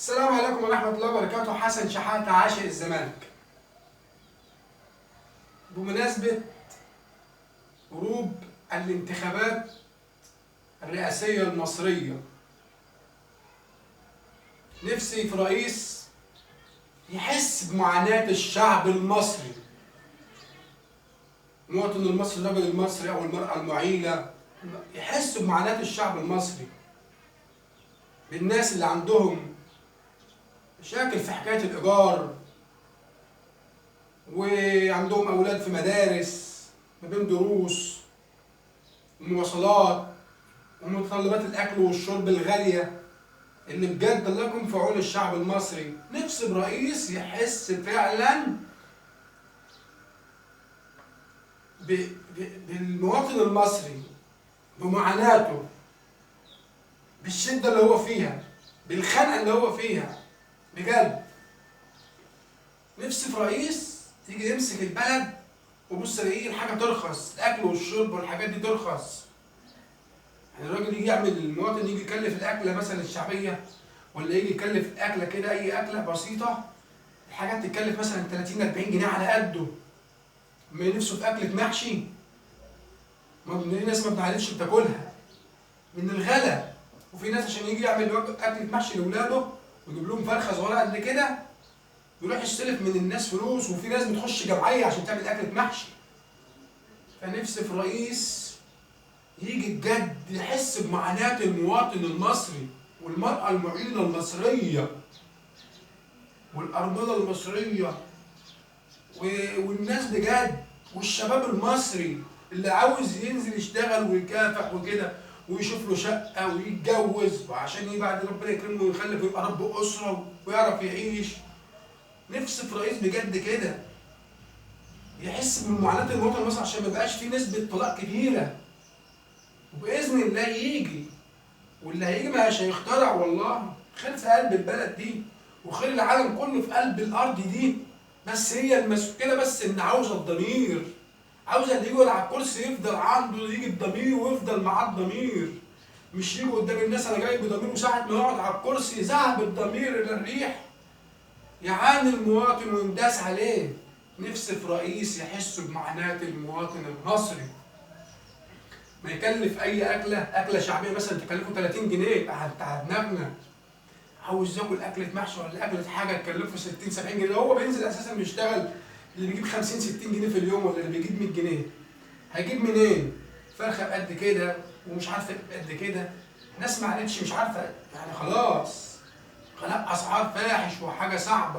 السلام عليكم ورحمة الله وبركاته. حسن شحاتة عاشق الزمالك. بمناسبة قروب الانتخابات الرئاسية المصرية، نفسي في رئيس يحس بمعاناة الشعب المصري، المواطن المصري، الرجل المصري أو المرأة المعيلة، يحس بمعاناة الشعب المصري، بالناس اللي عندهم مشاكل في حكاية الإيجار، وعندهم أولاد في مدارس ما بين دروس ومواصلات ومتطلبات الأكل والشرب الغالية اللي بجد الله يكون في عون الشعب المصري. نفسي برئيس يحس فعلا بالمواطن المصري، بمعاناته، بالشدة اللي هو فيها، بالخنقة اللي هو فيها بجد. نفسي في رئيس يجي يمسك البلد وبص الاقي الحاجه ترخص، الاكل والشرب والحاجات دي ترخص. يعني الراجل يجي يعمل، المواطن يجي يكلف الاكله مثلا الشعبيه، ولا يجي يكلف اكله كده، اي اكله بسيطه، الحاجات تتكلف مثلا 30 40 جنيه على قده. ما نفسه في اكله محشي، في ناس ما بتعرفش بتاكلها من الغلا، وفي ناس عشان يجي يعمل اكله محشي لاولاده ويجيب لهم فرخه صغيره قد كده يروح يستلف من الناس فلوس، وفي ناس بتخش جمعيه عشان تعمل اكله محشي. فنفسي في رئيس يجي بجد يحس بمعاناة المواطن المصري والمرأة المعيلة المصرية والأرملة المصرية والناس بجد، والشباب المصري اللي عاوز ينزل يشتغل ويكافح وكده ويشوف له شقة ويتجوز، وعشان بعد ربنا يكرمه ويخلف ويبقى رب أسرة ويعرف يعيش. نفسي في رئيس بجد كده يحس بمعاناة المواطن المصري عشان ما يبقاش في نسبة طلاق كبيرة. وبإذن الله يجي، واللي هيجي مش هيخترع، والله خير في قلب البلد دي وخير العالم كله في قلب الأرض دي. بس هي المشكلة بس إن عاوزة الضمير، عاوزة اللي يقعد على الكرسي يفضل عنده يجي الضمير ويفضل معاه الضمير، مش يجي قدام الناس أنا جاي بضمير وساعة ما يقعد على الكرسي ذهب الضمير إلى الريح، يعاني المواطن وينداس عليه. نفسي في رئيس يحس بمعاناة المواطن المصري، ما يكلف اي اكله شعبيه مثلا تكلفه 30 جنيه يبقى على دماغنا. عاوز ياكل اكله محشي ولا اكله حاجه تكلفه 60 70 جنيه، هو بينزل اساسا بيشتغل، اللي بيجيب 50 60 جنيه في اليوم ولا اللي بيجيب 100 جنيه هيجيب منين؟ فرخه بقد كده ومش عارفه قد كده، ناس ما عادتش مش عارفه، يعني خلاص غلاء اسعار فاحش وحاجه صعبه.